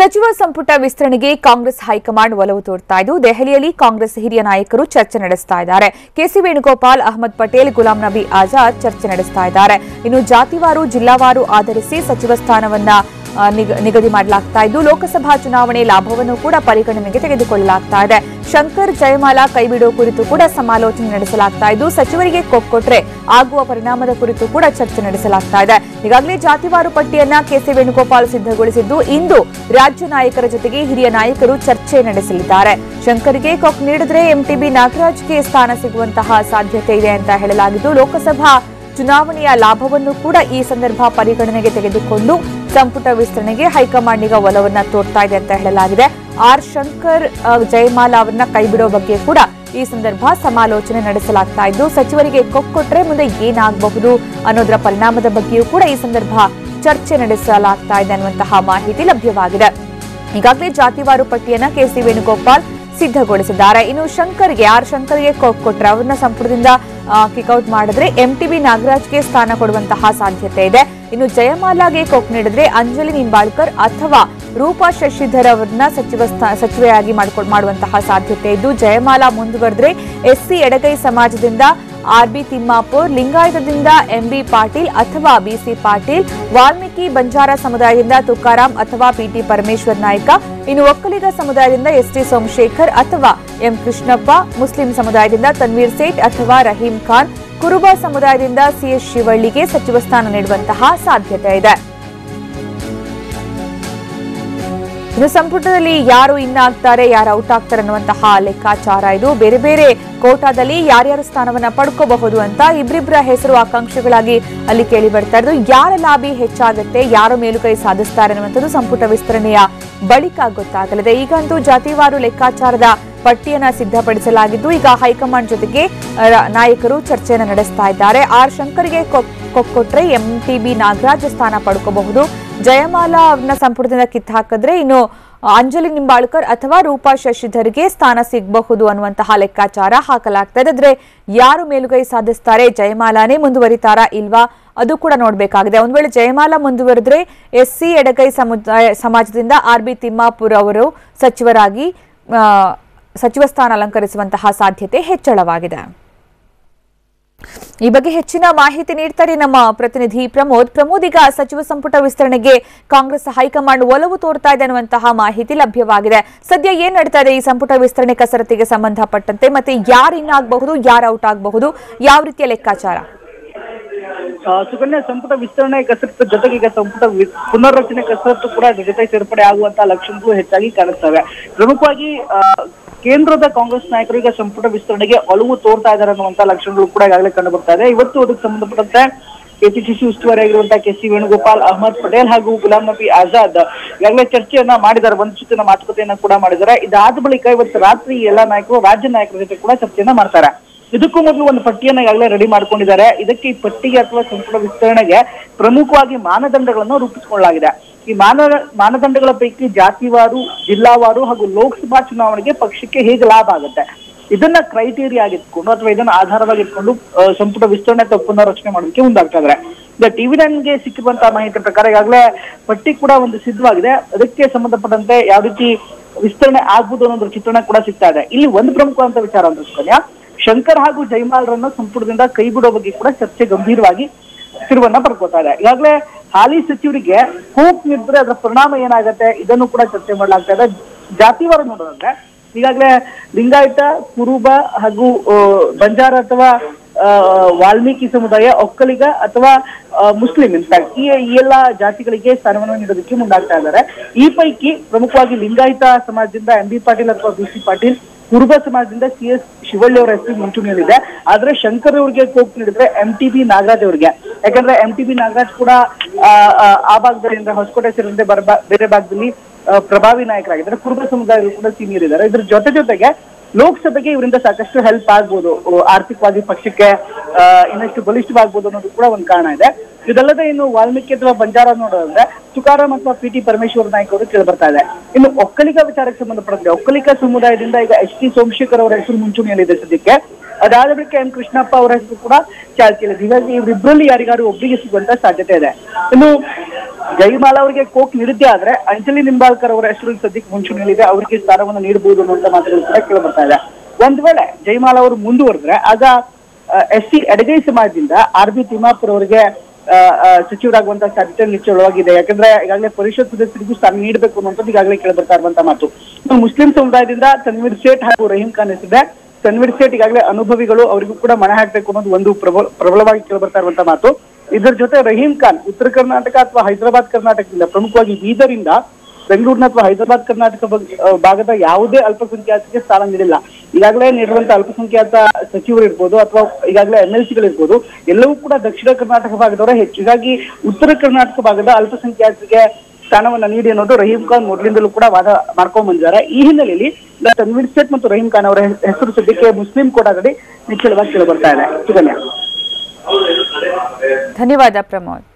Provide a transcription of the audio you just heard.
ಸಚಿವ ಸಂಪುಟ ವಿಸ್ತರಣೆಗೆ ಕಾಂಗ್ರೆಸ್ ಹೈಕಮಾಂಡ್ ಒಲವು ತೋರ್ತಾ ಇದ್ದು ದೆಹಲಿಯಲ್ಲಿ ಕಾಂಗ್ರೆಸ್ ಹಿರಿಯ ನಾಯಕರು ಚರ್ಚೆ ನಡೆಸ್ತಾ ಇದ್ದಾರೆ. ಕೆಸಿ ವೇಣುಗೋಪಾಲ್, ಅಹಮದ್ ಪಟೇಲ್, ಗುಲಾಂ ನಬಿ ಆಜಾದ್ ಚರ್ಚೆ ನಡೆಸ್ತಾ ಇದ್ದಾರೆ. ಇನ್ನು ಜಾತಿವಾರು, ಜಿಲ್ಲಾವಾರು ಆಧರಿಸಿ ಸಚಿವ ಸ್ಥಾನವನ್ನ ನಿಗದಿ ಮಾಡಲಾಗ್ತಾ ಇದ್ದು ಲೋಕಸಭಾ ಚುನಾವಣೆ ಲಾಭವನ್ನು ಕೂಡ ಪರಿಗಣನೆಗೆ ತೆಗೆದುಕೊಳ್ಳಲಾಗ್ತಾ ಇದೆ. ಶಂಕರ್ ಜಯಮಾಲಾ ಕೈಬಿಡುವ ಕುರಿತು ಕೂಡ ಸಮಾಲೋಚನೆ ನಡೆಸಲಾಗ್ತಾ ಇದ್ದು ಸಚಿವರಿಗೆ ಕೊಟ್ಟರೆ ಆಗುವ ಪರಿಣಾಮದ ಕುರಿತು ಕೂಡ ಚರ್ಚೆ ನಡೆಸಲಾಗ್ತಾ ಇದೆ. ಈಗಾಗಲೇ ಜಾತಿವಾರು ಪಟ್ಟಿಯನ್ನ ಕೆಸಿ ವೇಣುಗೋಪಾಲ್ ಸಿದ್ಧಗೊಳಿಸಿದ್ದು ಇಂದು ರಾಜ್ಯ ನಾಯಕರ ಜೊತೆಗೆ ಹಿರಿಯ ನಾಯಕರು ಚರ್ಚೆ ನಡೆಸಲಿದ್ದಾರೆ. ಶಂಕರ್ಗೆ ಕೊಕ್ ನೀಡಿದ್ರೆ ಎಂಟಿಬಿ ನಾಗರಾಜ್ಗೆ ಸ್ಥಾನ ಸಿಗುವಂತಹ ಸಾಧ್ಯತೆ ಇದೆ ಅಂತ ಹೇಳಲಾಗಿದ್ದು ಲೋಕಸಭಾ ಚುನಾವಣೆಯ ಲಾಭವನ್ನು ಕೂಡ ಈ ಸಂದರ್ಭ ಪರಿಗಣನೆಗೆ ತೆಗೆದುಕೊಂಡು ಸಂಪುಟ ವಿಸ್ತರಣೆಗೆ ಹೈಕಮಾಂಡ್ ಈಗ ಒಲವನ್ನ ತೋರ್ತಾ ಇದೆ ಅಂತ ಹೇಳಲಾಗಿದೆ. ಆರ್ ಶಂಕರ್ ಜಯಮಾಲಾ ಅವರನ್ನ ಕೈಬಿಡೋ ಬಗ್ಗೆ ಕೂಡ ಈ ಸಂದರ್ಭ ಸಮಾಲೋಚನೆ ನಡೆಸಲಾಗ್ತಾ ಇದ್ದು ಸಚಿವರಿಗೆ ಕೊಟ್ಟರೆ ಮುಂದೆ ಏನಾಗಬಹುದು ಅನ್ನೋದರ ಪರಿಣಾಮದ ಬಗ್ಗೆಯೂ ಕೂಡ ಈ ಸಂದರ್ಭ ಚರ್ಚೆ ನಡೆಸಲಾಗ್ತಾ ಇದೆ ಅನ್ನುವಂತಹ ಮಾಹಿತಿ ಲಭ್ಯವಾಗಿದೆ. ಈಗಾಗಲೇ ಜಾತಿವಾರು ಪಟ್ಟಿಯನ್ನ ಕೆಸಿ ವೇಣುಗೋಪಾಲ್ ಸಿದ್ಧಗೊಳಿಸಿದ್ದಾರೆ. ಇನ್ನು ಆರ್ ಶಂಕರ್ಗೆ ಕೊಟ್ಟರೆ ಅವರನ್ನ ಸಂಪುಟದಿಂದ ಕಿಕ್ಔಟ್ ಮಾಡಿದ್ರೆ ಎಂಟಿಬಿ ನಾಗರಾಜ್ಗೆ ಸ್ಥಾನ ಕೊಡುವಂತಹ ಸಾಧ್ಯತೆ ಇದೆ. ಇನ್ನು ಜಯಮಾಲಾಗೆ ಕೊಕ್ ನೀಡಿದ್ರೆ ಅಂಜಲಿ ನಿಂಬಾಳ್ಕರ್ ಅಥವಾ ರೂಪಾ ಶಶಿಧರ್ ಅವರನ್ನ ಸಚಿವೆಯಾಗಿ ಮಾಡುವಂತಹ ಸಾಧ್ಯತೆ ಇದ್ದು ಜಯಮಾಲಾ ಮುಂದುವರೆದ್ರೆ ಎಸ್ಸಿ ಎಡಗೈ ಸಮಾಜದಿಂದ ಆರ್ಬಿ ತಿಮ್ಮಾಪುರ್, ಲಿಂಗಾಯತದಿಂದ ಎಂಬಿ ಪಾಟೀಲ್ ಅಥವಾ ಬಿಸಿ ಪಾಟೀಲ್, ವಾಲ್ಮೀಕಿ ಬಂಜಾರ ಸಮುದಾಯದಿಂದ ತುಕಾರಾಂ ಅಥವಾ ಪಿಟಿ ಪರಮೇಶ್ವರ್ ನಾಯ್ಕ, ಇನ್ನು ಒಕ್ಕಲಿಗ ಸಮುದಾಯದಿಂದ ಎಸ್ಟಿ ಸೋಮಶೇಖರ್ ಅಥವಾ ಎಂ ಕೃಷ್ಣಪ್ಪ, ಮುಸ್ಲಿಂ ಸಮುದಾಯದಿಂದ ತನ್ವೀರ್ ಸೇಠ್ ಅಥವಾ ರಹೀಂ ಖಾನ್, ಕುರುಬ ಸಮುದಾಯದಿಂದ ಸಿಎಸ್ ಶಿವಳ್ಳಿಗೆ ಸಚಿವ ಸ್ಥಾನ ನೀಡುವಂತಹ ಸಾಧ್ಯತೆ ಇದೆ. ಇನ್ನು ಸಂಪುಟದಲ್ಲಿ ಯಾರು ಇನ್ ಆಗ್ತಾರೆ, ಯಾರು ಔಟ್ ಆಗ್ತಾರೆ ಅನ್ನುವಂತಹ ಲೆಕ್ಕಾಚಾರ ಇದು. ಬೇರೆ ಬೇರೆ ಕೋಟಾದಲ್ಲಿ ಯಾರ್ಯಾರು ಸ್ಥಾನವನ್ನ ಪಡ್ಕೋಬಹುದು ಅಂತ ಇಬ್ರಿಬ್ಬರ ಹೆಸರು ಆಕಾಂಕ್ಷಿಗಳಾಗಿ ಅಲ್ಲಿ ಕೇಳಿ ಬರ್ತಾ ಇರೋದು. ಯಾರ ಲಾಬಿ ಹೆಚ್ಚಾಗುತ್ತೆ, ಯಾರು ಮೇಲುಗೈ ಸಾಧಿಸ್ತಾರೆ ಅನ್ನುವಂಥದ್ದು ಸಂಪುಟ ವಿಸ್ತರಣೆಯ ಬಳಿಕ ಗೊತ್ತಾಗಲಿದೆ. ಈಗಂತೂ ಜಾತಿವಾರು ಲೆಕ್ಕಾಚಾರದ ಪಟ್ಟಿಯನ್ನ ಸಿದ್ಧಪಡಿಸಲಾಗಿದ್ದು ಈಗ ಹೈಕಮಾಂಡ್ ಜೊತೆಗೆ ನಾಯಕರು ಚರ್ಚೆಯನ್ನು ನಡೆಸ್ತಾ ಇದ್ದಾರೆ. ಆರ್ ಶಂಕರ್ಗೆ ಕೊಟ್ಟರೆ ಎಂಟಿಬಿ ನಾಗರಾಜ್ ಸ್ಥಾನ ಪಡ್ಕೋಬಹುದು. ಜಯಮಾಲಾ ಅವ್ರನ್ನ ಸಂಪುಟದಿಂದ ಕಿತ್ತು ಹಾಕಿದ್ರೆ ಇನ್ನು ಅಂಜಲಿ ನಿಂಬಾಳ್ಕರ್ ಅಥವಾ ರೂಪಾ ಶಶಿಧರ್ಗೆ ಸ್ಥಾನ ಸಿಗಬಹುದು ಅನ್ನುವಂತಹ ಲೆಕ್ಕಾಚಾರ ಹಾಕಲಾಗ್ತಾ ಇದೆ. ಆದ್ರೆ ಯಾರು ಮೇಲುಗೈ ಸಾಧಿಸ್ತಾರೆ, ಜಯಮಾಲಾನೇ ಮುಂದುವರಿತಾರಾ ಇಲ್ವಾ ಅದು ಕೂಡ ನೋಡ್ಬೇಕಾಗಿದೆ. ಒಂದ್ ವೇಳೆ ಜಯಮಾಲಾ ಮುಂದುವರೆದ್ರೆ ಎಸ್ಸಿ ಎಡಗೈ ಸಮಾಜದಿಂದ ಆರ್ಬಿ ತಿಮ್ಮಾಪುರ್ ಅವರು ಸಚಿವರಾಗಿ ಸಚಿವ ಸ್ಥಾನ ಅಲಂಕರಿಸುವಂತಹ ಸಾಧ್ಯತೆ ಹೆಚ್ಚಳವಾಗಿದೆ. ಈ ಬಗ್ಗೆ ಹೆಚ್ಚಿನ ಮಾಹಿತಿ ನೀಡ್ತಾರೆ ನಮ್ಮ ಪ್ರತಿನಿಧಿ ಪ್ರಮೋದ್. ಈಗ ಸಚಿವ ಸಂಪುಟ ವಿಸ್ತರಣೆಗೆ ಕಾಂಗ್ರೆಸ್ ಹೈಕಮಾಂಡ್ ಒಲವು ತೋರ್ತಾ ಇದೆ ಅನ್ನುವಂತಹ ಮಾಹಿತಿ ಲಭ್ಯವಾಗಿದೆ. ಸದ್ಯ ಏನ್ ನಡೀತಾ ಇದೆ ಈ ಸಂಪುಟ ವಿಸ್ತರಣೆ ಕಸರತ್ತಿಗೆ ಸಂಬಂಧಪಟ್ಟಂತೆ, ಮತ್ತೆ ಯಾರು ಇನ್ ಆಗಬಹುದು, ಯಾರು ಔಟ್ ಆಗಬಹುದು, ಯಾವ ರೀತಿಯ ಲೆಕ್ಕಾಚಾರ? ಸುಕನ್ಯಾ, ಸಂಪುಟ ವಿಸ್ತರಣೆ ಕಸರತ್ತು ಜೊತೆಗೆ ಈಗ ಸಂಪುಟ ಪುನರ್ರಚನೆ ಕಸರತ್ತು ಕೂಡ ಜೊತೆ ಸೇರ್ಪಡೆ ಆಗುವಂತಹ ಲಕ್ಷಣಗಳು ಹೆಚ್ಚಾಗಿ ಕಾಣಿಸ್ತವೆ. ಪ್ರಮುಖವಾಗಿ ಕೇಂದ್ರದ ಕಾಂಗ್ರೆಸ್ ನಾಯಕರು ಈಗ ಸಂಪುಟ ವಿಸ್ತರಣೆಗೆ ಒಲವು ತೋರ್ತಾ ಇದ್ದಾರೆ ಅನ್ನುವಂತ ಲಕ್ಷಣಗಳು ಕೂಡ ಈಗಾಗಲೇ ಕಂಡು ಬರ್ತಾ ಇದೆ. ಇವತ್ತು ಅದಕ್ಕೆ ಸಂಬಂಧಪಟ್ಟಂತೆ ಕೆಪಿಸಿಸಿ ಉಸ್ತುವಾರಿ ಆಗಿರುವಂತಹ ಕೆಸಿ ವೇಣುಗೋಪಾಲ್, ಅಹಮದ್ ಪಟೇಲ್ ಹಾಗೂ ಗುಲಾಂ ನಬಿ ಆಜಾದ್ ಈಗಾಗಲೇ ಚರ್ಚೆಯನ್ನ ಮಾಡಿದ್ದಾರೆ, ಒಂದು ಸುತ್ತಿನ ಮಾತುಕತೆಯನ್ನ ಕೂಡ ಮಾಡಿದ್ದಾರೆ. ಇದಾದ ಬಳಿಕ ಇವತ್ತು ರಾತ್ರಿ ಎಲ್ಲಾ ನಾಯಕರು ರಾಜ್ಯ ನಾಯಕರ ಜೊತೆ ಕೂಡ ಚರ್ಚೆಯನ್ನ ಮಾಡ್ತಾರೆ. ಇದಕ್ಕೂ ಮೊದಲು ಒಂದು ಪಟ್ಟಿಯನ್ನ ಈಗಾಗಲೇ ರೆಡಿ ಮಾಡ್ಕೊಂಡಿದ್ದಾರೆ. ಇದಕ್ಕೆ ಈ ಪಟ್ಟಿಗೆ ಅಥವಾ ಸಂಪುಟ ವಿಸ್ತರಣೆಗೆ ಪ್ರಮುಖವಾಗಿ ಮಾನದಂಡಗಳನ್ನು ರೂಪಿಸಿಕೊಳ್ಳಲಾಗಿದೆ. ಈ ಮಾನದಂಡಗಳ ಪೈಕಿ ಜಾತಿವಾರು, ಜಿಲ್ಲಾವಾರು ಹಾಗೂ ಲೋಕಸಭಾ ಚುನಾವಣೆಗೆ ಪಕ್ಷಕ್ಕೆ ಹೇಗೆ ಲಾಭ ಆಗುತ್ತೆ ಇದನ್ನ ಕ್ರೈಟೀರಿಯಾ ಆಗಿಟ್ಕೊಂಡು ಅಥವಾ ಇದನ್ನ ಆಧಾರವಾಗಿಟ್ಕೊಂಡು ಸಂಪುಟ ವಿಸ್ತರಣೆ ಅಥವಾ ಪುನರ್ರಚನೆ ಮಾಡೋದಕ್ಕೆ ಮುಂದಾಗ್ತಾ ಇದ್ದಾರೆ. ಈಗ ಟಿವಿ9ಗೆ ಸಿಕ್ಕಿರುವಂತಹ ಮಾಹಿತಿ ಪ್ರಕಾರ ಈಗಾಗಲೇ ಪಟ್ಟಿ ಕೂಡ ಒಂದು ಸಿದ್ಧವಾಗಿದೆ. ಅದಕ್ಕೆ ಸಂಬಂಧಪಟ್ಟಂತೆ ಯಾವ ರೀತಿ ವಿಸ್ತರಣೆ ಆಗ್ಬೋದು ಅನ್ನೋದ್ರ ಚಿತ್ರಣ ಕೂಡ ಸಿಗ್ತಾ ಇದೆ. ಇಲ್ಲಿ ಒಂದು ಪ್ರಮುಖವಾದಂತಹ ವಿಚಾರ ಅಂದ್ರೆ ಸುಕನ್ಯಾ, ಶಂಕರ್ ಹಾಗೂ ಜಯಮಾಲ್ರನ್ನು ಸಂಪುಟದಿಂದ ಕೈ ಬಿಡೋ ಬಗ್ಗೆ ಕೂಡ ಚರ್ಚೆ ಗಂಭೀರವಾಗಿ ತಿರುವನ್ನ ಪಡ್ಕೋತಾ ಇದೆ. ಈಗಾಗಲೇ ಹಾಲಿ ಸಚಿವರಿಗೆ ಹೋಪ್ ನೀಡಿದ್ರೆ ಅದರ ಪರಿಣಾಮ ಏನಾಗುತ್ತೆ ಇದನ್ನು ಕೂಡ ಚರ್ಚೆ ಮಾಡಲಾಗ್ತಾ ಇದೆ. ಜಾತಿವಾರ ನೋಡೋದಂದ್ರೆ ಈಗಾಗಲೇ ಲಿಂಗಾಯತ, ಕುರುಬ ಹಾಗೂ ಬಂಜಾರ ಅಥವಾ ವಾಲ್ಮೀಕಿ ಸಮುದಾಯ, ಒಕ್ಕಲಿಗ ಅಥವಾ ಮುಸ್ಲಿಂ ಇನ್ಫ್ಯಾಕ್ಟ್ ಈ ಎಲ್ಲಾ ಜಾತಿಗಳಿಗೆ ಸ್ಥಾನವನ್ನು ನೀಡೋದಕ್ಕೆ ಮುಂದಾಗ್ತಾ ಇದ್ದಾರೆ. ಈ ಪೈಕಿ ಪ್ರಮುಖವಾಗಿ ಲಿಂಗಾಯತ ಸಮಾಜದಿಂದ ಎಂಬಿ ಪಾಟೀಲ್ ಅಥವಾ ಬಿಸಿ ಪಾಟೀಲ್, ಕುರುಬ ಸಮಾಜದಿಂದ ಸಿಎಸ್ ಶಿವಳ್ಳಿ ಅವರ ಹೆಸರು ಮುಂಚೂಣಿಯಲ್ಲಿದೆ. ಆದ್ರೆ ಶಂಕರ್ ಅವರಿಗೆ ಕೋಪ್ ನೀಡಿದ್ರೆ ಎಂಟಿಬಿ ನಾಗರಾಜ್ ಅವರಿಗೆ, ಯಾಕಂದ್ರೆ ಎಂಟಿಬಿ ನಾಗರಾಜ್ ಕೂಡ ಆ ಭಾಗದಲ್ಲಿ ಅಂದ್ರೆ ಹೊಸಕೋಟೆ ಸೇರಿದಂತೆ ಬೇರೆ ಭಾಗದಲ್ಲಿ ಪ್ರಭಾವಿ ನಾಯಕರಾಗಿದ್ದಾರೆ. ಕುರುಬ ಸಮುದಾಯಗಳು ಕೂಡ ಸೀನಿಯರ್ ಇದ್ದಾರೆ. ಇದ್ರ ಜೊತೆಗೆ ಲೋಕಸಭೆಗೆ ಇವರಿಂದ ಸಾಕಷ್ಟು ಹೆಲ್ಪ್ ಆಗ್ಬೋದು, ಆರ್ಥಿಕವಾಗಿ ಪಕ್ಷಕ್ಕೆ ಇನ್ನಷ್ಟು ಬಲಿಷ್ಠವಾಗ್ಬೋದು ಅನ್ನೋದು ಕೂಡ ಒಂದು ಕಾರಣ ಇದೆ. ಇದಲ್ಲದೆ ಇನ್ನು ವಾಲ್ಮೀಕಿ ಅಥವಾ ಬಂಜಾರ ನೋಡೋದಂದ್ರೆ ತುಕಾರಾಂ ಅಥವಾ ಪಿಟಿ ಪರಮೇಶ್ವರ್ ನಾಯ್ಕ ಅವರು ಕೇಳಿ ಬರ್ತಾ ಇದೆ. ಇನ್ನು ಒಕ್ಕಲಿಗ ವಿಚಾರಕ್ಕೆ ಸಂಬಂಧಪಟ್ಟಂತೆ ಒಕ್ಕಲಿಗ ಸಮುದಾಯದಿಂದ ಈಗ ಎಸ್ಟಿ ಸೋಮಶೇಖರ್ ಅವರ ಹೆಸರು ಮುಂಚೂಣಿಯಲ್ಲಿದೆ ಸದ್ಯಕ್ಕೆ. ಅದಾದ ಬಳಿಕ ಎಂ ಕೃಷ್ಣಪ್ಪ ಅವರ ಹೆಸರು ಕೂಡ ಚಾಲ್ತಿಯಲ್ಲಿದೆ. ಹೀಗಾಗಿ ಇವರಿಬ್ಬರಲ್ಲಿ ಯಾರಿಗಾರು ಒಬ್ಬರಿಗೆ ಸಿಗುವಂತ ಸಾಧ್ಯತೆ ಇದೆ. ಇನ್ನು ಜಯಮಾಲಾ ಅವರಿಗೆ ಕೋಕ್ ನೀಡಿದ್ದೇ ಆದ್ರೆ ಅಂಜಲಿ ನಿಂಬಾಳ್ಕರ್ ಅವರ ಹೆಸರು ಸದ್ಯಕ್ಕೆ ಮುಂಚೂಣಿಯಲ್ಲಿದೆ, ಅವರಿಗೆ ಸ್ಥಾನವನ್ನು ನೀಡಬಹುದು ಅನ್ನುವಂತ ಮಾತುಗಳು ಕೂಡ ಕೇಳಿ ಬರ್ತಾ ಇದೆ. ಒಂದ್ ವೇಳೆ ಜಯಮಾಲಾ ಅವರು ಮುಂದುವರೆದ್ರೆ ಆಗ SC ಎಡಗೈ ಸಮಾಜದಿಂದ RB ತಿಮ್ಮಾಪುರ್ ಅವರಿಗೆ ಸಚಿವರಾಗುವಂತಹ ಸಾಧ್ಯತೆ ನಿಶ್ಚಯವಾಗಿದೆ. ಯಾಕಂದ್ರೆ ಈಗಾಗಲೇ ಪರಿಷತ್ ಸದಸ್ಯರಿಗೂ ಸ್ಥಾನ ನೀಡಬೇಕು ಅನ್ನುವಂಥದ್ದು ಈಗಾಗಲೇ ಕೇಳಿ ಬರ್ತಾ ಇರುವಂತಹ ಮಾತು. ಮುಸ್ಲಿಂ ಸಮುದಾಯದಿಂದ ತನ್ವೀರ್ ಸೇಠ್ ಹಾಗೂ ರಹೀಂ ಖಾನ್ ಹೆಸರಿದೆ. ತನ್ವೀರ್ ಸೇಠ್ ಈಗಾಗಲೇ ಅನುಭವಿಗಳು, ಅವರಿಗೂ ಕೂಡ ಮಣೆ ಹಾಕ್ಬೇಕು ಅನ್ನೋದು ಒಂದು ಪ್ರಬಲವಾಗಿ ಕೇಳಿ ಬರ್ತಾ ಇರುವಂತಹ ಮಾತು. ಇದರ ಜೊತೆ ರಹೀಂ ಖಾನ್ ಉತ್ತರ ಕರ್ನಾಟಕ ಅಥವಾ ಹೈದರಾಬಾದ್ ಕರ್ನಾಟಕದಿಂದ, ಪ್ರಮುಖವಾಗಿ ಬೀದರಿಂದ ಬೆಂಗಳೂರಿನ ಅಥವಾ ಹೈದರಾಬಾದ್ ಕರ್ನಾಟಕ ಭಾಗದ ಯಾವುದೇ ಅಲ್ಪಸಂಖ್ಯಾತರಿಗೆ ಸ್ಥಾನ ನೀಡಿಲ್ಲ. ಈಗಾಗಲೇ ನೀಡಿರುವಂತಹ ಅಲ್ಪಸಂಖ್ಯಾತ ಸಚಿವರು ಇರ್ಬೋದು ಅಥವಾ ಈಗಾಗಲೇ MLCಗಳು ಇರ್ಬೋದು, ಎಲ್ಲವೂ ಕೂಡ ದಕ್ಷಿಣ ಕರ್ನಾಟಕ ಭಾಗದವರೇ ಹೆಚ್ಚು. ಹೀಗಾಗಿ ಉತ್ತರ ಕರ್ನಾಟಕ ಭಾಗದ ಅಲ್ಪಸಂಖ್ಯಾತರಿಗೆ ಸ್ಥಾನವನ್ನ ನೀಡಿ ಅನ್ನೋದು ರಹೀಂ ಖಾನ್ ಮೊದಲಿಂದಲೂ ಕೂಡ ವಾದ ಮಾಡ್ಕೊಂಡ್ ಬಂದಿದ್ದಾರೆ. ಈ ಹಿನ್ನೆಲೆಯಲ್ಲಿ ತನ್ವೀರ್ ಸೇಠ್ ಮತ್ತು ರಹೀಂ ಖಾನ್ ಅವರ ಹೆಸರು ಸದ್ಯಕ್ಕೆ ಮುಸ್ಲಿಂ ಕೋಟಾದಲ್ಲಿ ನಿಚ್ಚಳವಾಗಿ ಕೇಳಿ ಬರ್ತಾ ಇದೆ. ಸುಕನ್ಯಾ, ಧನ್ಯವಾದ ಪ್ರಮೋದ್.